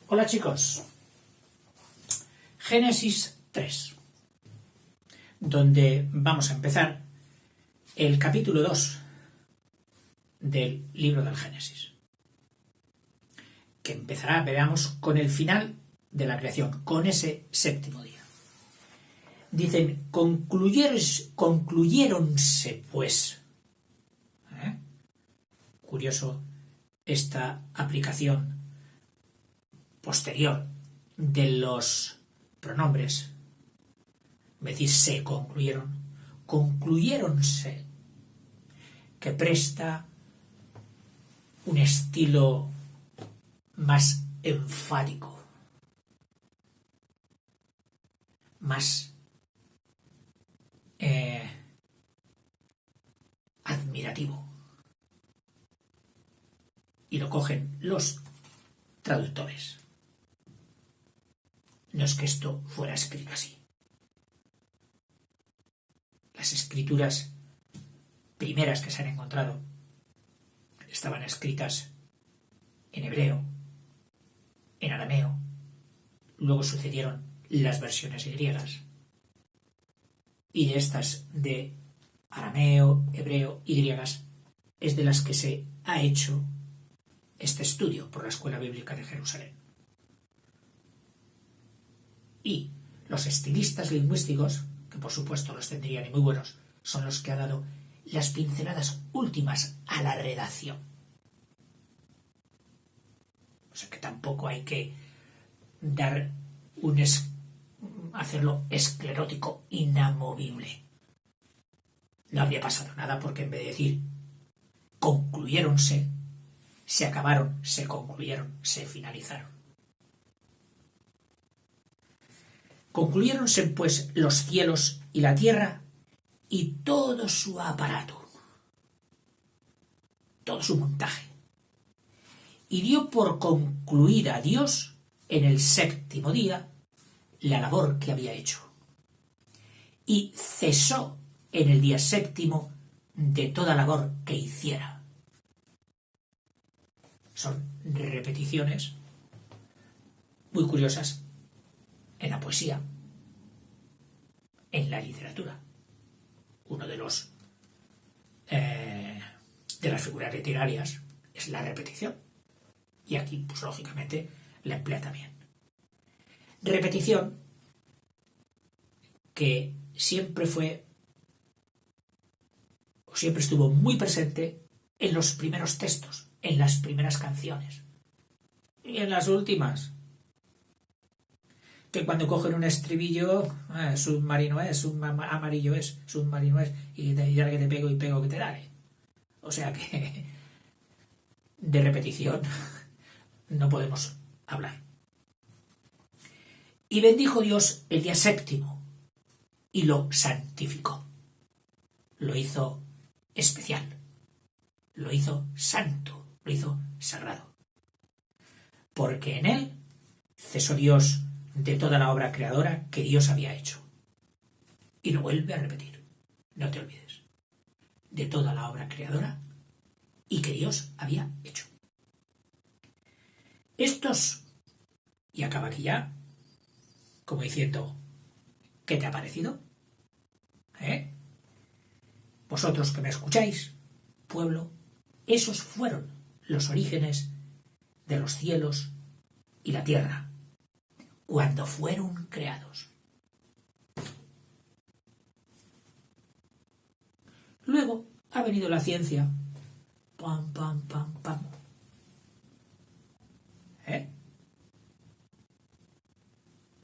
Hola chicos, Génesis 3, donde vamos a empezar el capítulo 2 del libro del Génesis, que empezará, veamos, con el final de la creación, con ese séptimo día. Dicen, concluyéronse pues. Curioso esta aplicación posterior de los pronombres. Me decís se concluyeron, concluyéronse, que presta un estilo más enfático, más admirativo, y lo cogen los traductores. No es que esto fuera escrito así. Las escrituras primeras que se han encontrado estaban escritas en hebreo, en arameo, luego sucedieron las versiones griegas, y de estas de arameo, hebreo y griegas es de las que se ha hecho este estudio por la Escuela Bíblica de Jerusalén. Y los estilistas lingüísticos, que por supuesto los tendrían y muy buenos, son los que han dado las pinceladas últimas a la redacción. O sea que tampoco hay que dar hacerlo esclerótico, inamovible. No habría pasado nada porque en vez de decir concluyéronse, se acabaron, se concluyeron, se finalizaron. Concluyéronse pues los cielos y la tierra y todo su aparato, todo su montaje. Y dio por concluida Dios en el séptimo día la labor que había hecho. Y cesó en el día séptimo de toda labor que hiciera. Son repeticiones muy curiosas en la poesía, en la literatura. Uno de las figuras literarias es la repetición, y aquí pues lógicamente la emplea también. Repetición que siempre estuvo muy presente en los primeros textos, en las primeras canciones, y en las últimas, que cuando cogen un estribillo, submarino es, amarillo es, submarino es, y dale que te pego y pego que te dale. O sea que de repetición no podemos hablar. Y bendijo Dios el día séptimo y lo santificó. Lo hizo especial, lo hizo santo, lo hizo sagrado. Porque en él cesó Dios de toda la obra creadora que Dios había hecho. Y lo vuelve a repetir, no te olvides, de toda la obra creadora y que Dios había hecho. Estos, y acaba aquí ya, como diciendo, ¿qué te ha parecido? Vosotros que me escucháis, pueblo, esos fueron los orígenes de los cielos y la tierra, cuando fueron creados. Luego ha venido la ciencia. Pam, pam, pam, pam.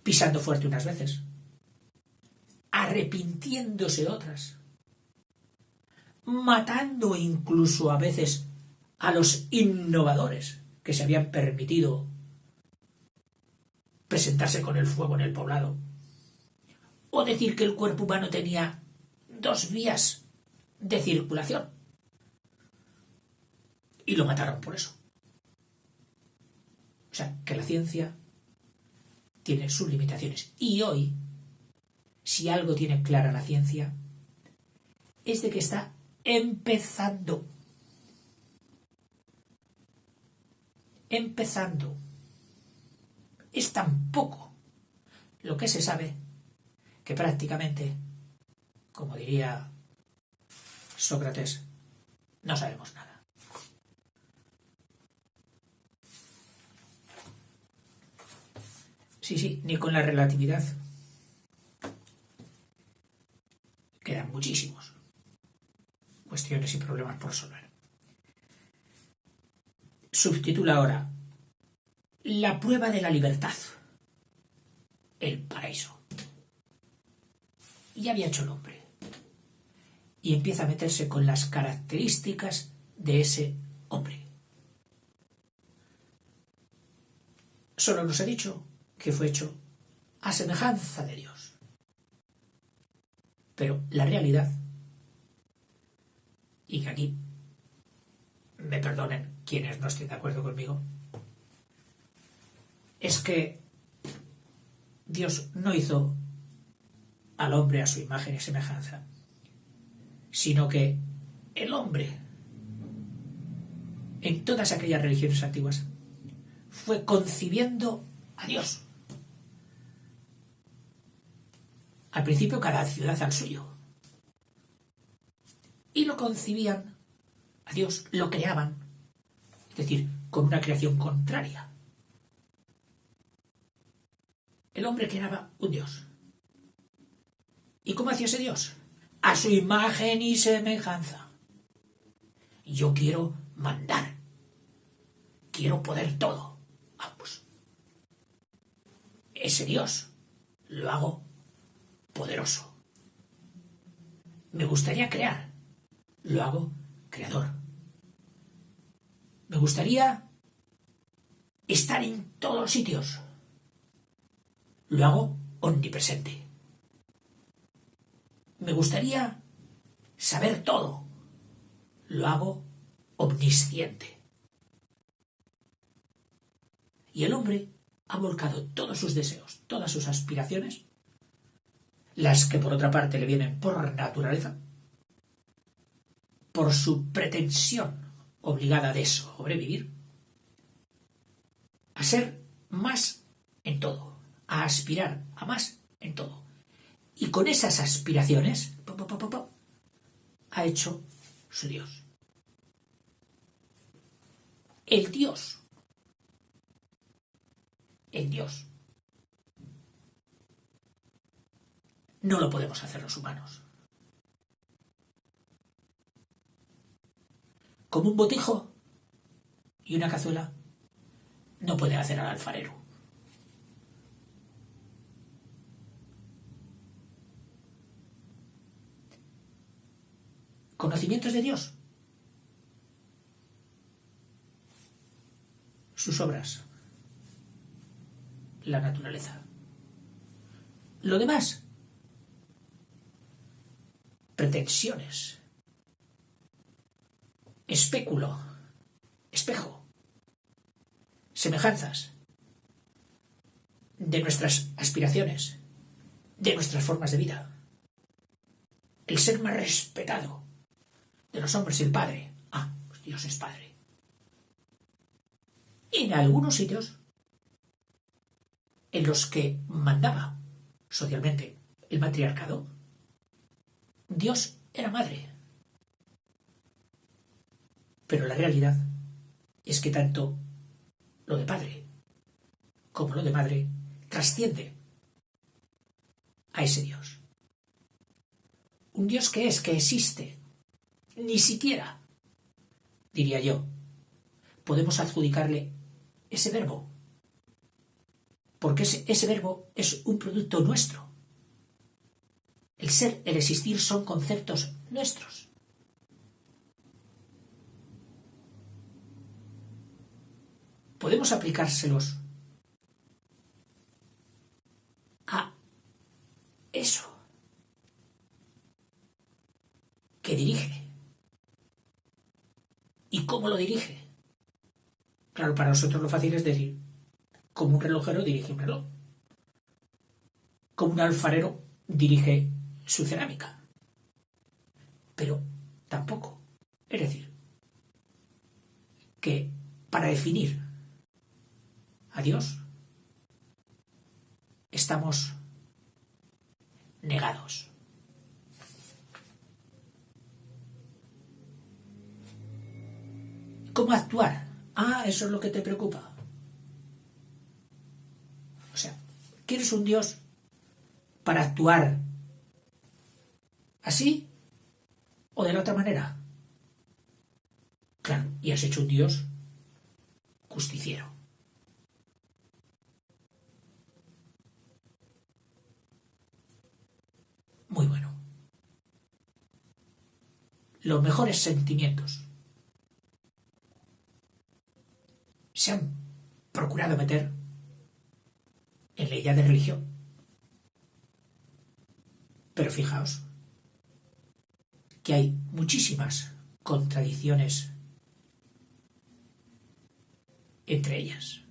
Pisando fuerte unas veces, arrepintiéndose otras, matando incluso a veces a los innovadores que se habían permitido presentarse con el fuego en el poblado, o decir que el cuerpo humano tenía 2 vías de circulación, y lo mataron por eso. O sea, que la ciencia tiene sus limitaciones. Y hoy, si algo tiene clara la ciencia, es de que está empezando. Es tan poco lo que se sabe que prácticamente, como diría Sócrates, no sabemos nada. Sí, ni con la relatividad. Quedan muchísimos cuestiones y problemas por resolver. Subtitula ahora la prueba de la libertad, el paraíso. Y ya había hecho el hombre. Y empieza a meterse con las características de ese hombre. Solo nos ha dicho que fue hecho a semejanza de Dios. Pero la realidad, y que aquí me perdonen quienes no estén de acuerdo conmigo, es que Dios no hizo al hombre a su imagen y semejanza, sino que el hombre, en todas aquellas religiones antiguas, fue concibiendo a Dios. Al principio cada ciudad al suyo. Y lo concibían a Dios, lo creaban, es decir, con una creación contraria. El hombre creaba un Dios. ¿Y cómo hacía ese Dios? A su imagen y semejanza. Yo quiero mandar. Quiero poder todo. Pues ese Dios lo hago poderoso. Me gustaría crear. Lo hago creador. Me gustaría estar en todos los sitios. Lo hago omnipresente. Me gustaría saber todo. Lo hago omnisciente. Y el hombre ha volcado todos sus deseos, todas sus aspiraciones, las que por otra parte le vienen por naturaleza, por su pretensión obligada de sobrevivir, a ser más en todo, a aspirar a más en todo. Y con esas aspiraciones ha hecho su Dios. El Dios. No lo podemos hacer los humanos. Como un botijo y una cazuela no puede hacer al alfarero. Conocimientos de Dios. Sus obras. La naturaleza. Lo demás, pretensiones, espéculo, espejo, semejanzas de nuestras aspiraciones, de nuestras formas de vida. El ser más respetado de los hombres, el Padre. Pues Dios es Padre. Y en algunos sitios en los que mandaba socialmente el matriarcado, Dios era madre. Pero la realidad es que tanto lo de padre como lo de madre trasciende a ese Dios. Un Dios que existe. Ni siquiera, diría yo, podemos adjudicarle ese verbo. Porque ese verbo es un producto nuestro. El ser, el existir son conceptos nuestros. Podemos aplicárselos a eso que dirige. ¿Y cómo lo dirige? Claro, para nosotros lo fácil es decir, como un relojero dirige un reloj. Como un alfarero dirige su cerámica. Pero tampoco. Es decir, que para definir a Dios estamos negados. ¿Cómo actuar? Ah, eso es lo que te preocupa. O sea, ¿quieres un Dios para actuar así o de la otra manera? Claro, y has hecho un Dios justiciero. Muy bueno. Los mejores sentimientos se han procurado meter en la idea de religión. Pero fijaos que hay muchísimas contradicciones entre ellas.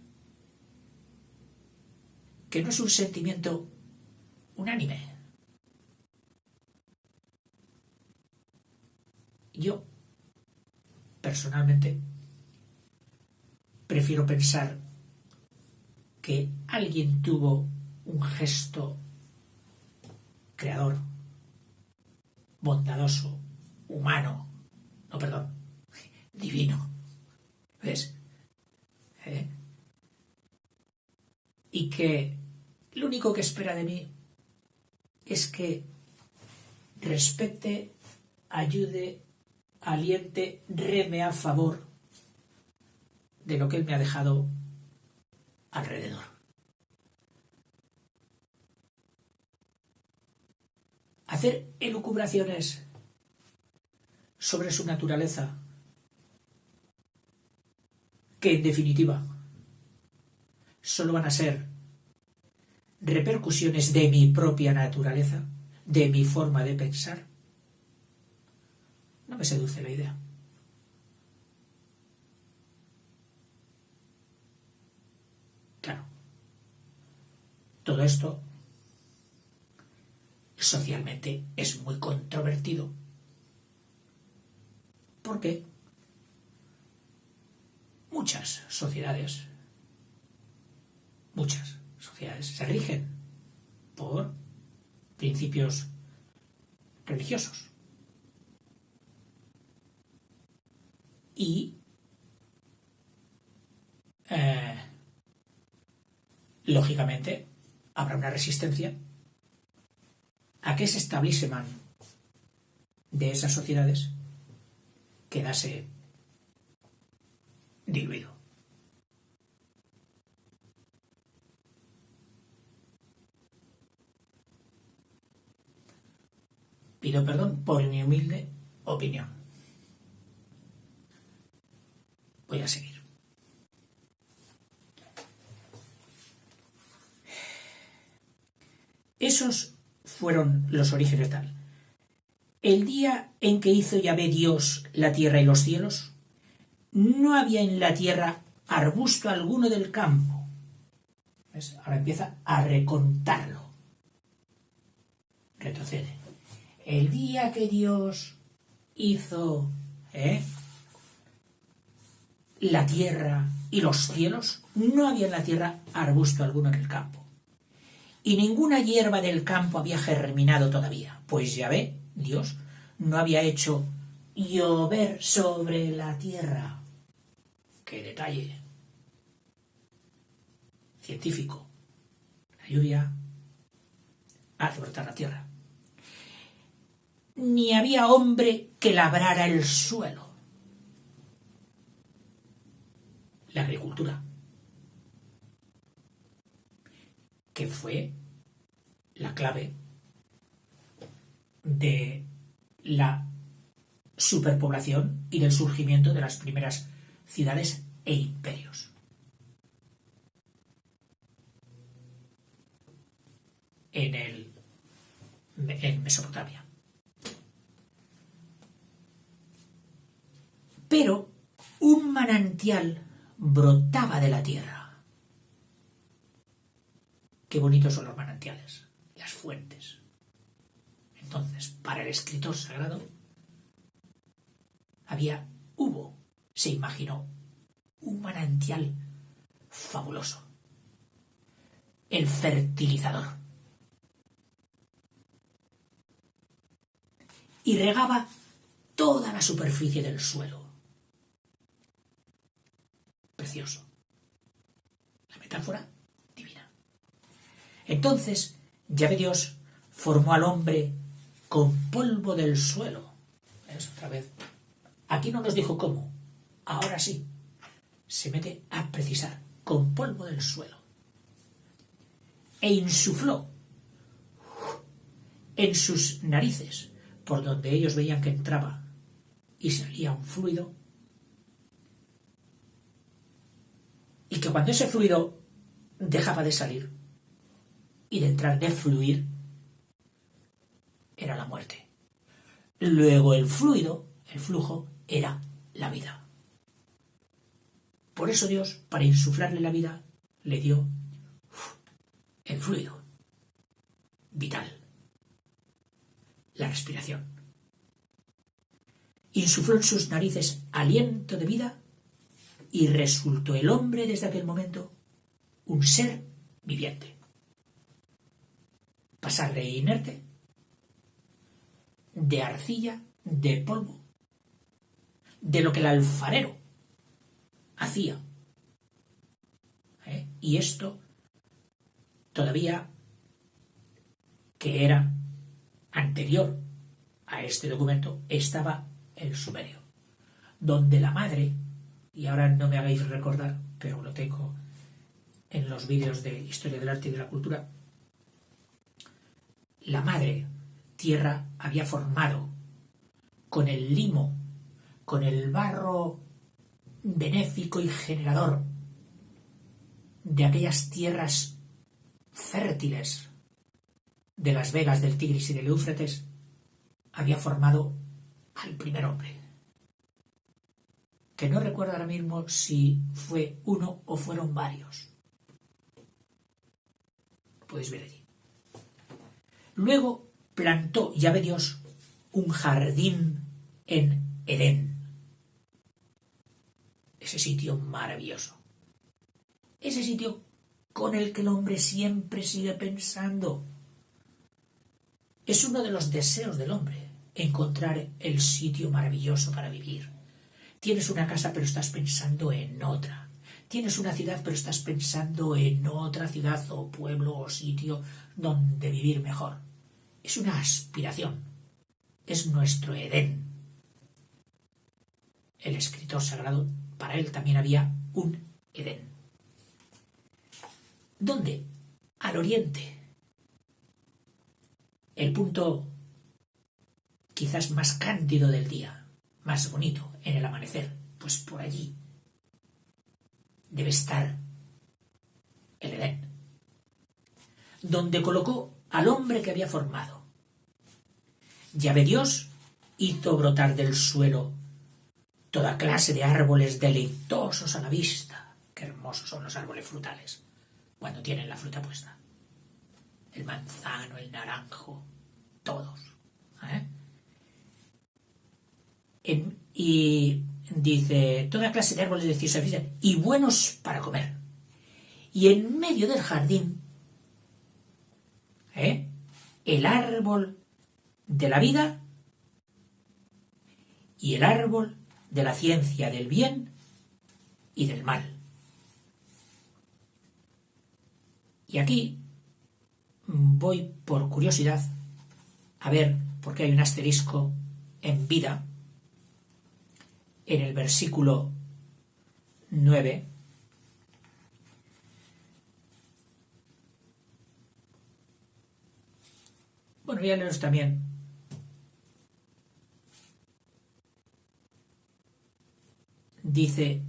Que no es un sentimiento unánime. Yo, personalmente, prefiero pensar que alguien tuvo un gesto creador, bondadoso, humano, no, perdón, divino. ¿Ves? Y que lo único que espera de mí es que respete, ayude, aliente, reme a favor de lo que él me ha dejado alrededor. Hacer elucubraciones sobre su naturaleza, que en definitiva solo van a ser repercusiones de mi propia naturaleza, de mi forma de pensar, no me seduce la idea. Claro, todo esto socialmente es muy controvertido. Porque muchas sociedades se rigen por principios religiosos. Y lógicamente habrá una resistencia a que ese establishment de esas sociedades quedase diluido. Pido perdón por mi humilde opinión. Voy a seguir. Esos fueron los orígenes tal. El día en que hizo Yahvé Dios la tierra y los cielos, no había en la tierra arbusto alguno del campo. ¿Ves? Ahora empieza a recontarlo. Retrocede. El día que Dios hizo la tierra y los cielos, no había en la tierra arbusto alguno en el campo. Y ninguna hierba del campo había germinado todavía, pues Yahvé, Dios, no había hecho llover sobre la tierra. ¡Qué detalle! Científico. La lluvia hace brotar la tierra. Ni había hombre que labrara el suelo. La agricultura, que fue la clave de la superpoblación y del surgimiento de las primeras ciudades e imperios. En Mesopotamia. Pero un manantial brotaba de la tierra. Qué bonitos son los manantiales, las fuentes. Entonces, para el escritor sagrado, se imaginó un manantial fabuloso. el fertilizador. Y regaba toda la superficie del suelo. Precioso. La metáfora divina. Entonces, Yahvé Dios formó al hombre con polvo del suelo. ¿Ves? Otra vez. Aquí no nos dijo cómo. Ahora sí. Se mete a precisar. Con polvo del suelo. E insufló en sus narices, por donde ellos veían que entraba y salía un fluido, y que cuando ese fluido dejaba de salir y de entrar, de fluir, era la muerte. Luego el fluido, el flujo, era la vida. Por eso Dios, para insuflarle la vida, le dio el fluido vital, la respiración. Insufló en sus narices aliento de vida y resultó el hombre desde aquel momento un ser viviente. Pasar de inerte, de arcilla, de polvo, de lo que el alfarero hacía. Y esto todavía que era anterior a este documento estaba el sumerio, donde la madre, y ahora no me hagáis recordar, pero lo tengo en los vídeos de Historia del Arte y de la Cultura, la madre tierra había formado con el limo, con el barro benéfico y generador de aquellas tierras fértiles de las vegas del Tigris y del Éufrates, había formado al primer hombre, que no recuerdo ahora mismo si fue uno o fueron varios. Lo podéis ver allí. Luego plantó Yahvé Dios un jardín en Edén, ese sitio maravilloso, ese sitio con el que el hombre siempre sigue pensando. Es uno de los deseos del hombre, encontrar el sitio maravilloso para vivir. Tienes una casa pero estás pensando en otra. Tienes una ciudad pero estás pensando en otra ciudad o pueblo o sitio donde vivir mejor. Es una aspiración. Es nuestro Edén. El escritor sagrado, para él también había un Edén. ¿Dónde? Al oriente. El punto quizás más cándido del día, más bonito en el amanecer, pues por allí debe estar el Edén, donde colocó al hombre que había formado. Yahvé Dios hizo brotar del suelo toda clase de árboles deleitosos a la vista. Qué hermosos son los árboles frutales cuando tienen la fruta puesta. El manzano, el naranjo, todos. Y dice, toda clase de árboles deliciosos y buenos para comer. Y en medio del jardín, el árbol de la vida y el árbol de la ciencia del bien y del mal. Y aquí voy por curiosidad a ver por qué hay un asterisco en vida en el versículo 9. Bueno, voy a leeros también. Dice,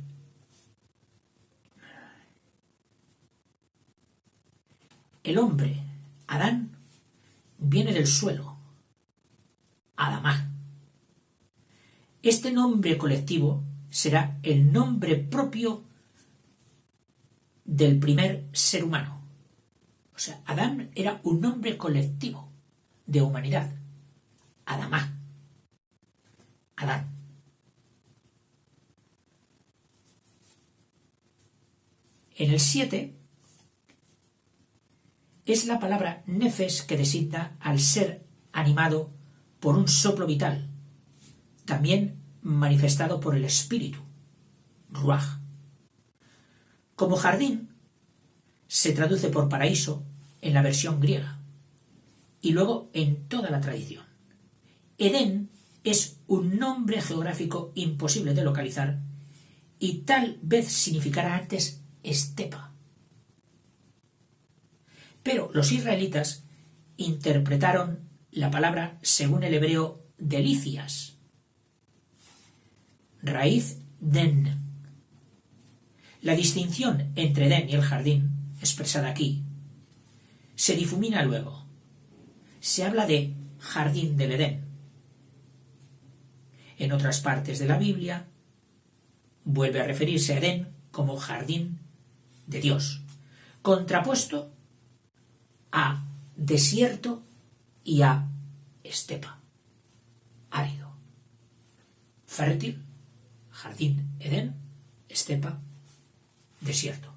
el hombre, Adán, viene del suelo, Adamá. Este nombre colectivo será el nombre propio del primer ser humano. O sea, Adán era un nombre colectivo de humanidad. Adamá. Adán. En el 7 es la palabra nefes, que designa al ser animado por un soplo vital, también manifestado por el espíritu, ruaj. Como jardín, se traduce por paraíso en la versión griega y luego en toda la tradición. Edén es un nombre geográfico imposible de localizar y tal vez significara antes estepa. Pero los israelitas interpretaron la palabra según el hebreo delicias, raíz den. La distinción entre Edén y el jardín, expresada aquí, se difumina luego. Se habla de jardín del Edén. En otras partes de la Biblia vuelve a referirse a Edén como jardín de Dios, contrapuesto a desierto y a estepa, árido. Fértil, jardín, Edén, estepa, desierto.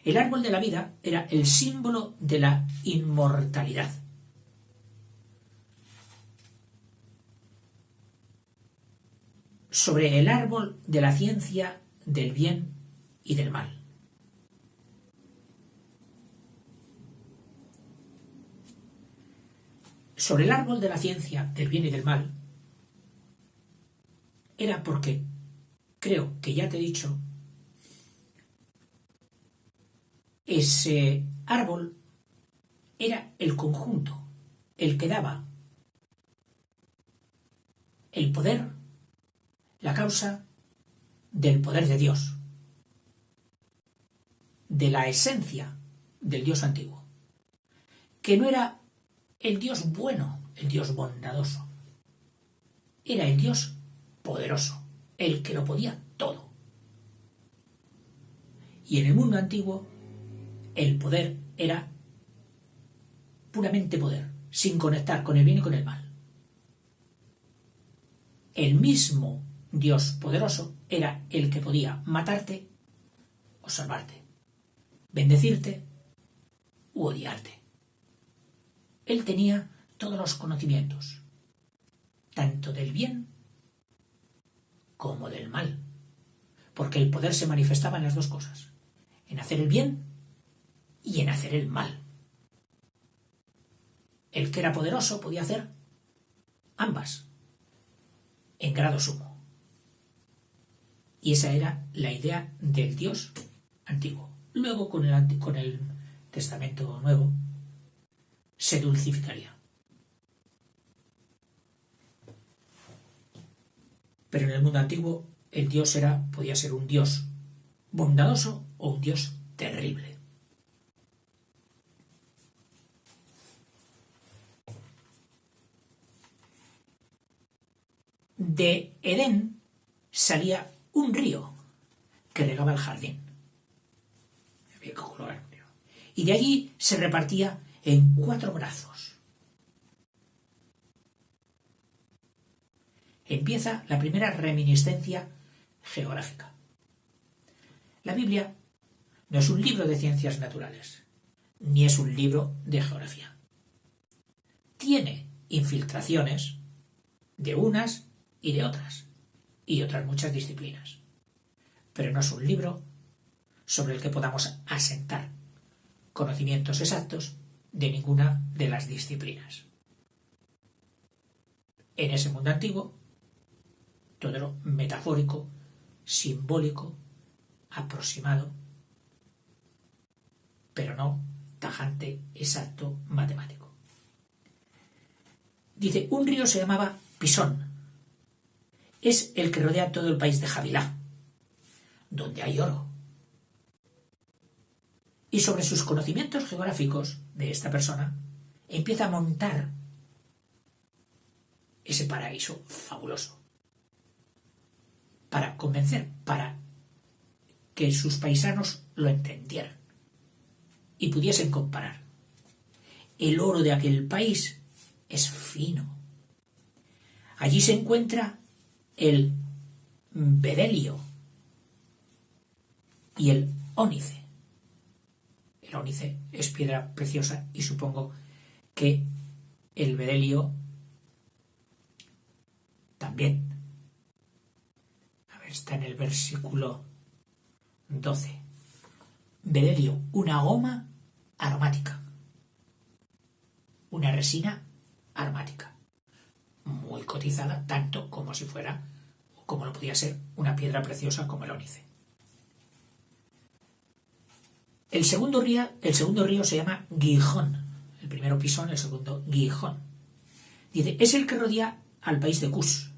El árbol de la vida era el símbolo de la inmortalidad. Sobre el árbol de la ciencia del bien y del mal. Sobre el árbol de la ciencia del bien y del mal era porque, creo que ya te he dicho, ese árbol era el conjunto, el que daba el poder, la causa del poder de Dios, de la esencia del Dios antiguo, que no era el Dios bueno, el Dios bondadoso, era el Dios poderoso, el que lo podía todo. Y en el mundo antiguo el poder era puramente poder, sin conectar con el bien y con el mal. El mismo Dios poderoso era el que podía matarte o salvarte, bendecirte u odiarte. Él tenía todos los conocimientos, tanto del bien como del mal, porque el poder se manifestaba en las dos cosas, en hacer el bien y en hacer el mal. El que era poderoso podía hacer ambas, en grado sumo. Y esa era la idea del Dios antiguo. Luego, con el Testamento Nuevo, se dulcificaría. Pero en el mundo antiguo, el Dios podía ser un Dios bondadoso o un Dios terrible. De Edén salía un río que regaba el jardín. Y de allí se repartía en 4 brazos. Empieza la primera reminiscencia geográfica. La Biblia no es un libro de ciencias naturales, ni es un libro de geografía. Tiene infiltraciones de unas y de otras, y otras muchas disciplinas. Pero no es un libro sobre el que podamos asentar conocimientos exactos de ninguna de las disciplinas. En ese mundo antiguo, todo era metafórico, simbólico, aproximado, pero no tajante, exacto, matemático. Dice, un río se llamaba Pisón. Es el que rodea todo el país de Havilá, donde hay oro. Y sobre sus conocimientos geográficos de esta persona, empieza a montar ese paraíso fabuloso. Para convencer, para que sus paisanos lo entendieran y pudiesen comparar. El oro de aquel país es fino. Allí se encuentra el bedelio y el ónice. El ónice es piedra preciosa y supongo que el bedelio también. A ver, está en el versículo 12. Bedelio, una goma aromática. Una resina aromática. Muy cotizada, tanto como si fuera, como lo podía ser, una piedra preciosa como el ónice. El segundo río se llama Gihón. El primero Pisón, el segundo Gihón. Dice, es el que rodea al país de Cus.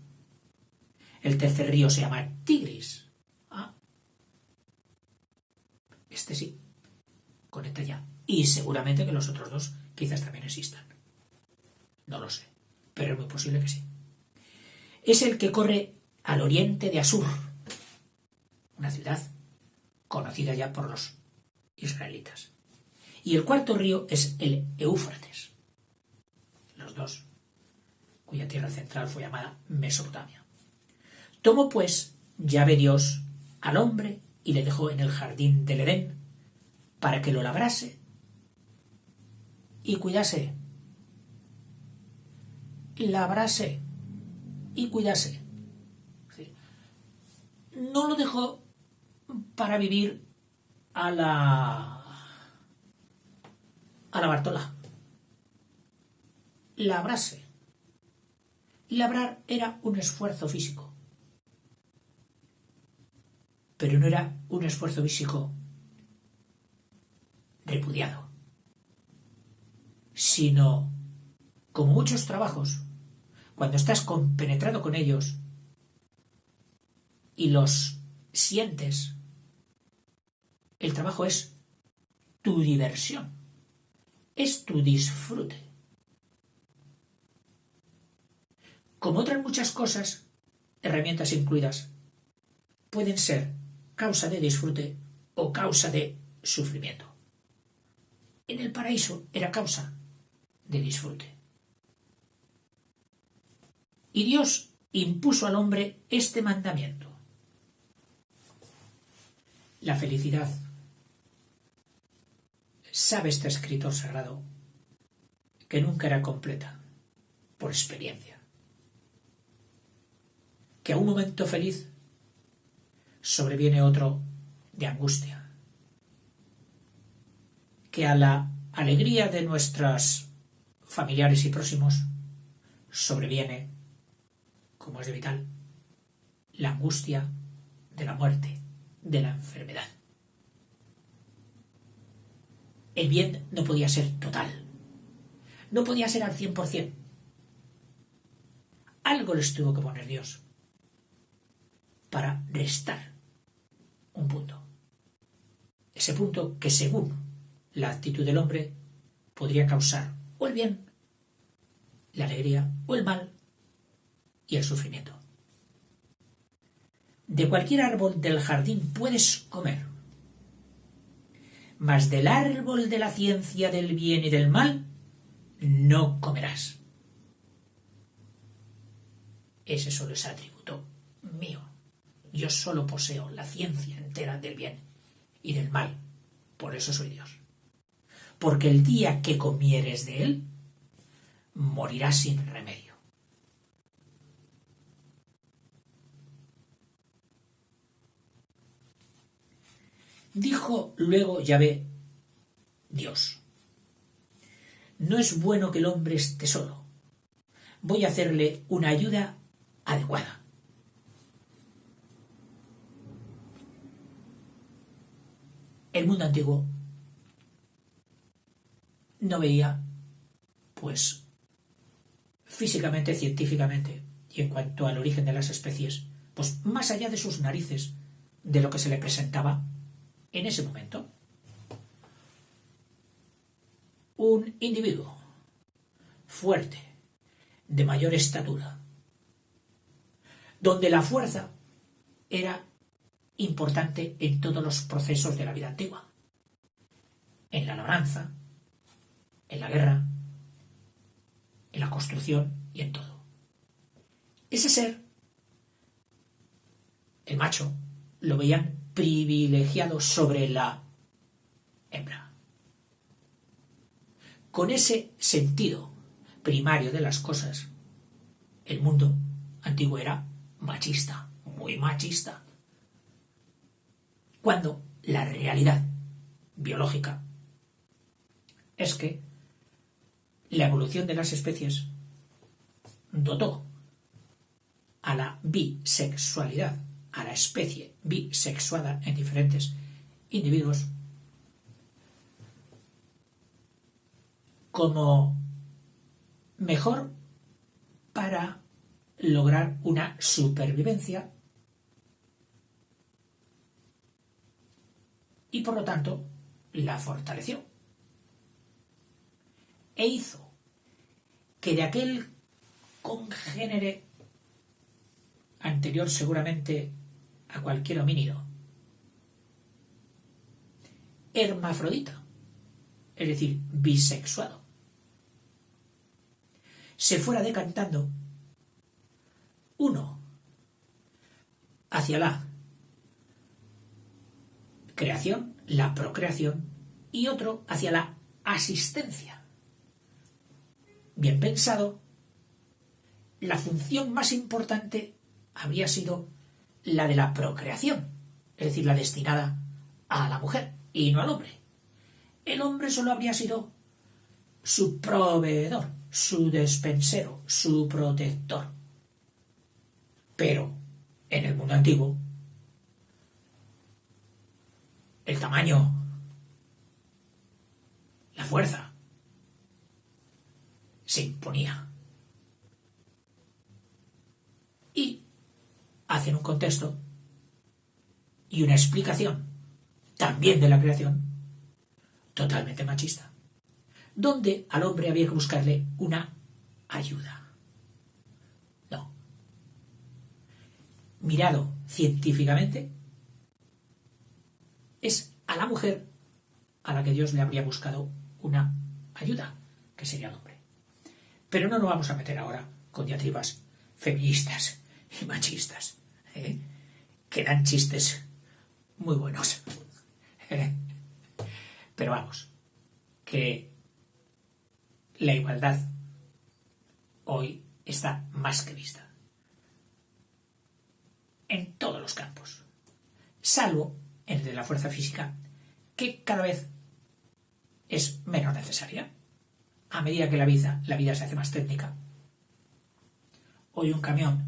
El tercer río se llama Tigris. Este sí, conecta ya. Y seguramente que los otros dos quizás también existan. No lo sé, pero es muy posible que sí. Es el que corre al oriente de Asur, una ciudad conocida ya por los israelitas. Y el cuarto río es el Éufrates, los dos, cuya tierra central fue llamada Mesopotamia. Tomó pues Yahvé Dios al hombre y le dejó en el jardín del Edén para que lo labrase y cuidase. Labrase y cuidase. No lo dejó para vivir a la Bartola. Labrase. Labrar era un esfuerzo físico, pero no era un esfuerzo físico repudiado, sino, como muchos trabajos, cuando estás compenetrado con ellos y los sientes, el trabajo es tu diversión, es tu disfrute. Como otras muchas cosas, herramientas incluidas, pueden ser causa de disfrute o causa de sufrimiento. En el paraíso era causa de disfrute. Y Dios impuso al hombre este mandamiento. La felicidad, sabe este escritor sagrado, que nunca era completa, por experiencia. Que a un momento feliz sobreviene otro de angustia. Que a la alegría de nuestros familiares y próximos sobreviene, como es de vital, la angustia de la muerte, de la enfermedad. El bien no podía ser total, no podía ser al 100%. Algo les tuvo que poner Dios para restar un punto. Ese punto que, según la actitud del hombre, podría causar o el bien, la alegría, o el mal y el sufrimiento. De cualquier árbol del jardín puedes comer, mas del árbol de la ciencia del bien y del mal no comerás. Ese solo es atributo mío. Yo solo poseo la ciencia entera del bien y del mal. Por eso soy Dios. Porque el día que comieres de él, morirás sin remedio. Dijo luego Yahvé Dios: no es bueno que el hombre esté solo. Voy a hacerle una ayuda adecuada. El mundo antiguo no veía, pues, físicamente, científicamente, y en cuanto al origen de las especies, pues más allá de sus narices, de lo que se le presentaba en ese momento. Un individuo fuerte, de mayor estatura, donde la fuerza era importante en todos los procesos de la vida antigua, en la labranza, en la guerra, en la construcción y en todo. Ese ser, el macho, lo veían privilegiado sobre la hembra. con ese sentido primario de las cosas, el mundo antiguo era machista, muy machista. Cuando la realidad biológica es que la evolución de las especies dotó a la bisexualidad, a la especie bisexuada en diferentes individuos, como mejor para lograr una supervivencia y por lo tanto la fortaleció e hizo que de aquel congénere anterior seguramente a cualquier homínido hermafrodita, es decir, bisexuado, se fuera decantando uno hacia la creación, la procreación, y otro hacia la asistencia. Bien pensado, la función más importante habría sido la de la procreación, es decir, la destinada a la mujer y no al hombre. El hombre solo habría sido su proveedor, su despensero, su protector. Pero en el mundo antiguo, el tamaño, la fuerza, se imponía. Y hacen un contexto y una explicación también de la creación totalmente machista, donde al hombre había que buscarle una ayuda. No. Mirado científicamente, es a la mujer a la que Dios le habría buscado una ayuda, que sería el hombre. Pero no nos vamos a meter ahora con diatribas feministas y machistas, que dan chistes muy buenos. Pero vamos, que la igualdad hoy está más que vista en todos los campos, salvo en el de la fuerza física, que cada vez es menos necesaria a medida que la vida se hace más técnica. Hoy un camión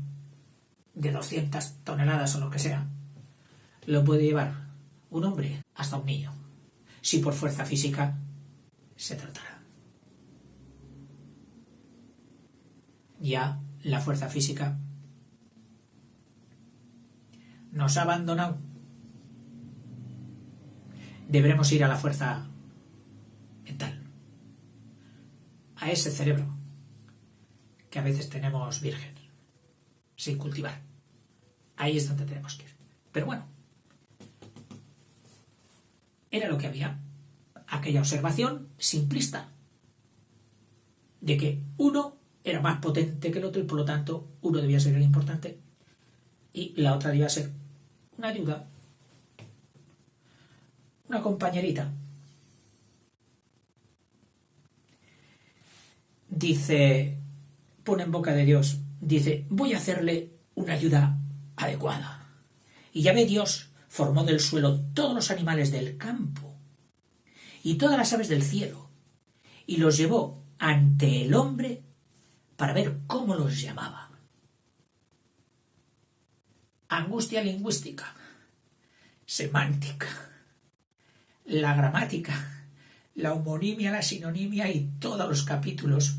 de 200 toneladas o lo que sea lo puede llevar un hombre hasta un niño, si por fuerza física se tratara. Ya la fuerza física nos ha abandonado. Deberemos ir a la fuerza mental, a ese cerebro que a veces tenemos virgen, sin cultivar. Ahí es donde tenemos que ir. Pero bueno, era lo que había, aquella observación simplista de que uno era más potente que el otro y por lo tanto uno debía ser el importante y la otra debía ser una ayuda, una compañerita. Dice, pone en boca de Dios, dice, voy a hacerle una ayuda adecuada. Y ya ve Dios formó del suelo todos los animales del campo y todas las aves del cielo y los llevó ante el hombre para ver cómo los llamaba. Angustia lingüística, semántica, la gramática, la homonimia, la sinonimia y todos los capítulos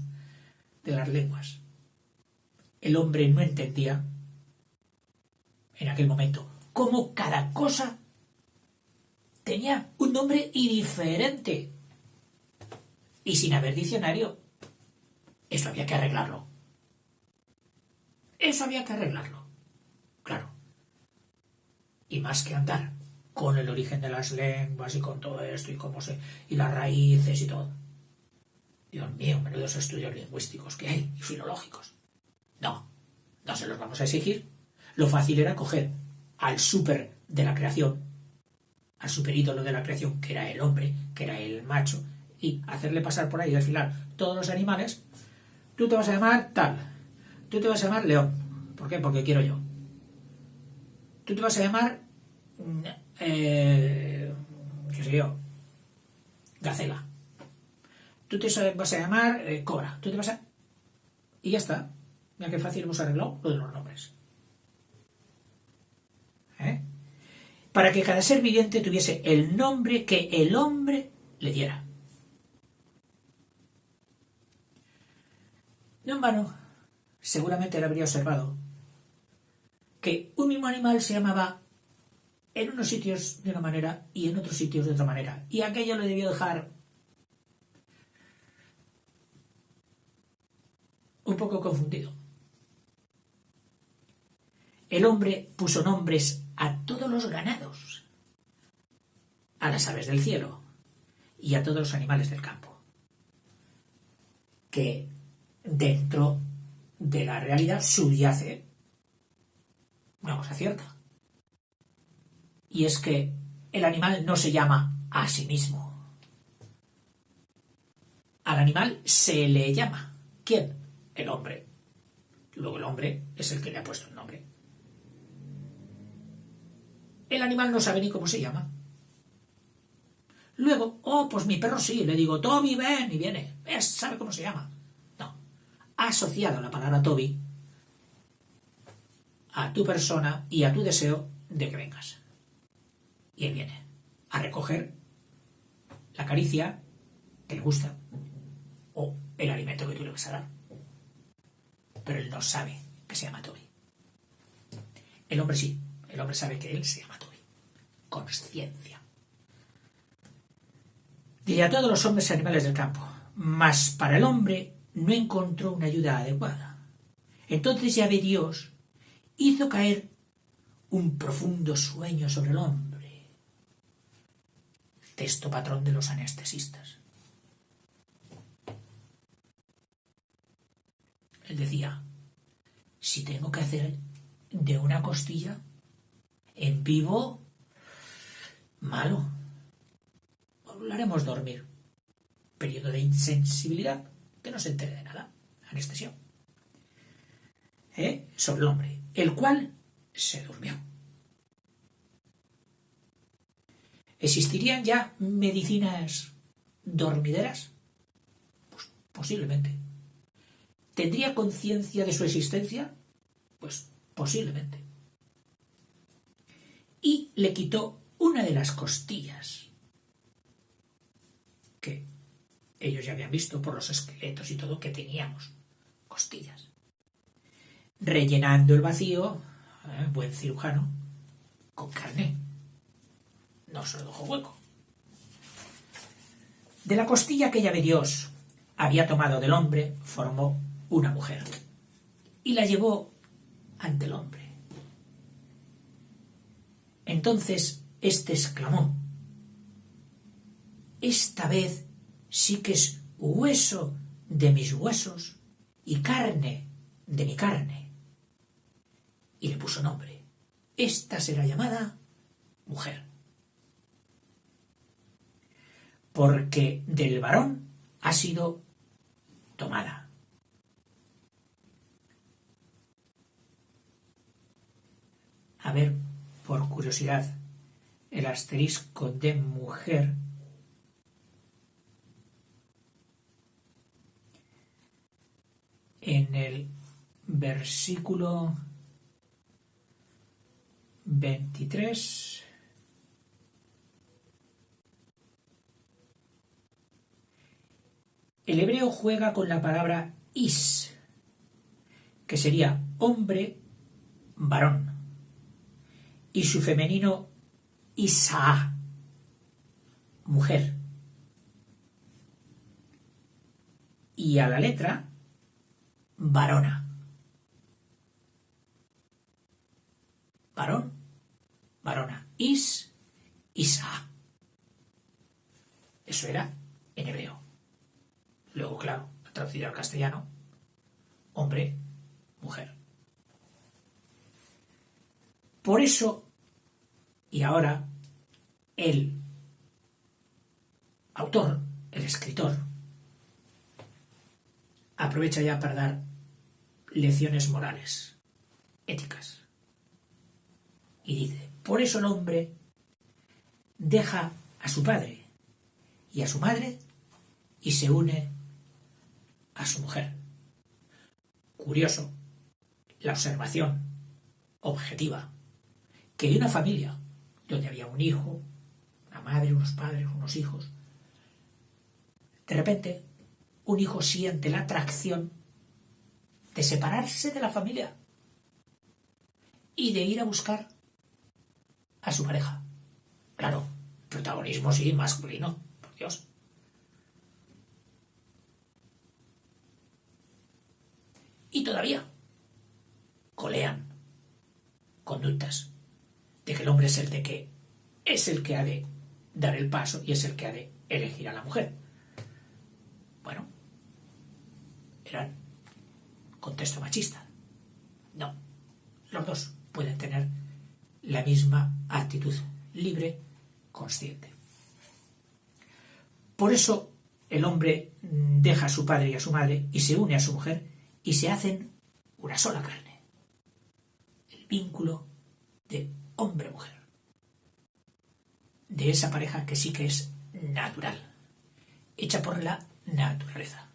de las lenguas. El hombre no entendía en aquel momento cómo cada cosa tenía un nombre y diferente. Y sin haber diccionario, eso había que arreglarlo. Eso había que arreglarlo. Claro. Y más que andar con el origen de las lenguas y con todo esto y cómo y las raíces y todo. Dios mío, menudos estudios lingüísticos que hay y filológicos. No se los vamos a exigir. Lo fácil era coger al súper de la creación, al superídolo de la creación, que era el hombre, que era el macho, y hacerle pasar por ahí y desfilar todos los animales, tú te vas a llamar tal, tú te vas a llamar león. ¿Por qué? Porque quiero yo. Tú te vas a llamar, qué sé yo, gacela. Tú te vas a llamar cobra. Tú te vas a... Y ya está. Mira qué fácil hemos arreglado lo de los nombres. Para que cada ser viviente tuviese el nombre que el hombre le diera. No en vano, seguramente le habría observado que un mismo animal se llamaba en unos sitios de una manera y en otros sitios de otra manera. Y aquello le debió dejar un poco confundido. El hombre puso nombres a todos los ganados, a las aves del cielo y a todos los animales del campo, que dentro de la realidad subyace una cosa cierta, y es que el animal no se llama a sí mismo. Al animal se le llama. ¿Quién? El hombre. Luego el hombre es el que le ha puesto el nombre. El animal no sabe ni cómo se llama. Luego, pues mi perro sí, le digo, Toby, ven, y viene. ¿Sabe cómo se llama? No. Ha asociado la palabra Toby a tu persona y a tu deseo de que vengas. Y él viene a recoger la caricia que le gusta o el alimento que tú le vas a dar. Pero él no sabe que se llama Toby. El hombre sí. El hombre sabe que él se llama Toby. Consciencia. Y a todos los hombres y animales del campo. Mas para el hombre no encontró una ayuda adecuada. Entonces Yahvé Dios hizo caer un profundo sueño sobre el hombre. Texto patrón de los anestesistas. Él decía, si tengo que hacer de una costilla en vivo, malo. Lo haremos dormir. Periodo de insensibilidad, que no se entere de nada. Anestesia. Sobre el hombre, el cual se durmió. ¿Existirían ya medicinas dormideras? Pues posiblemente. ¿Tendría conciencia de su existencia? Pues posiblemente. Y le quitó una de las costillas que ellos ya habían visto por los esqueletos y todo que teníamos costillas, rellenando el vacío, buen cirujano, con carne. No se lo dejó hueco. De la costilla que Yahvé Dios había tomado del hombre, formó una mujer y la llevó ante el hombre. Entonces éste exclamó, esta vez sí que es hueso de mis huesos y carne de mi carne. Y le puso nombre. Esta será llamada mujer. Porque del varón ha sido tomada. A ver, por curiosidad, el asterisco de mujer en el versículo 23 el hebreo juega con la palabra is, que sería hombre, varón, y su femenino Isá, mujer. Y a la letra, varona. Varón, varona. Isá. Eso era en hebreo. Luego, claro, traducido al castellano, hombre, mujer. Por eso, y ahora, el autor, el escritor, aprovecha ya para dar lecciones morales, éticas. Y dice, por eso el hombre deja a su padre y a su madre y se une a su mujer. Curioso, la observación objetiva, que de una familia donde había un hijo, una madre, unos padres, unos hijos, de repente un hijo siente la atracción de separarse de la familia y de ir a buscar a su pareja. Claro, protagonismo sí, masculino, por Dios. Y todavía colean conductas de que el hombre es el que ha de dar el paso y es el que ha de elegir a la mujer. Bueno, era contexto machista. No, los dos pueden tener la misma actitud libre, consciente. Por eso el hombre deja a su padre y a su madre y se une a su mujer y se hacen una sola carne. El vínculo de hombre-mujer. De esa pareja que sí que es natural, hecha por la naturaleza.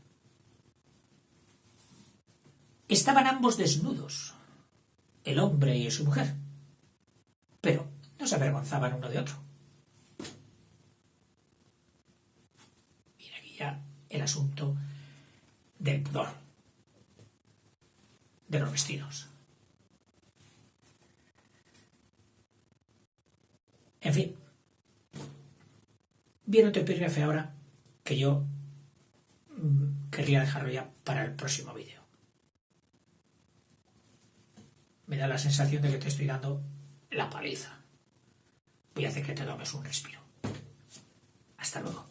Estaban ambos desnudos, el hombre y su mujer, pero no se avergonzaban uno de otro. Viene aquí ya el asunto del pudor, de los vestidos. En fin, viene otro epígrafe ahora que yo querría dejarlo ya para el próximo vídeo. Me da la sensación de que te estoy dando la paliza. Voy a hacer que te tomes un respiro. Hasta luego.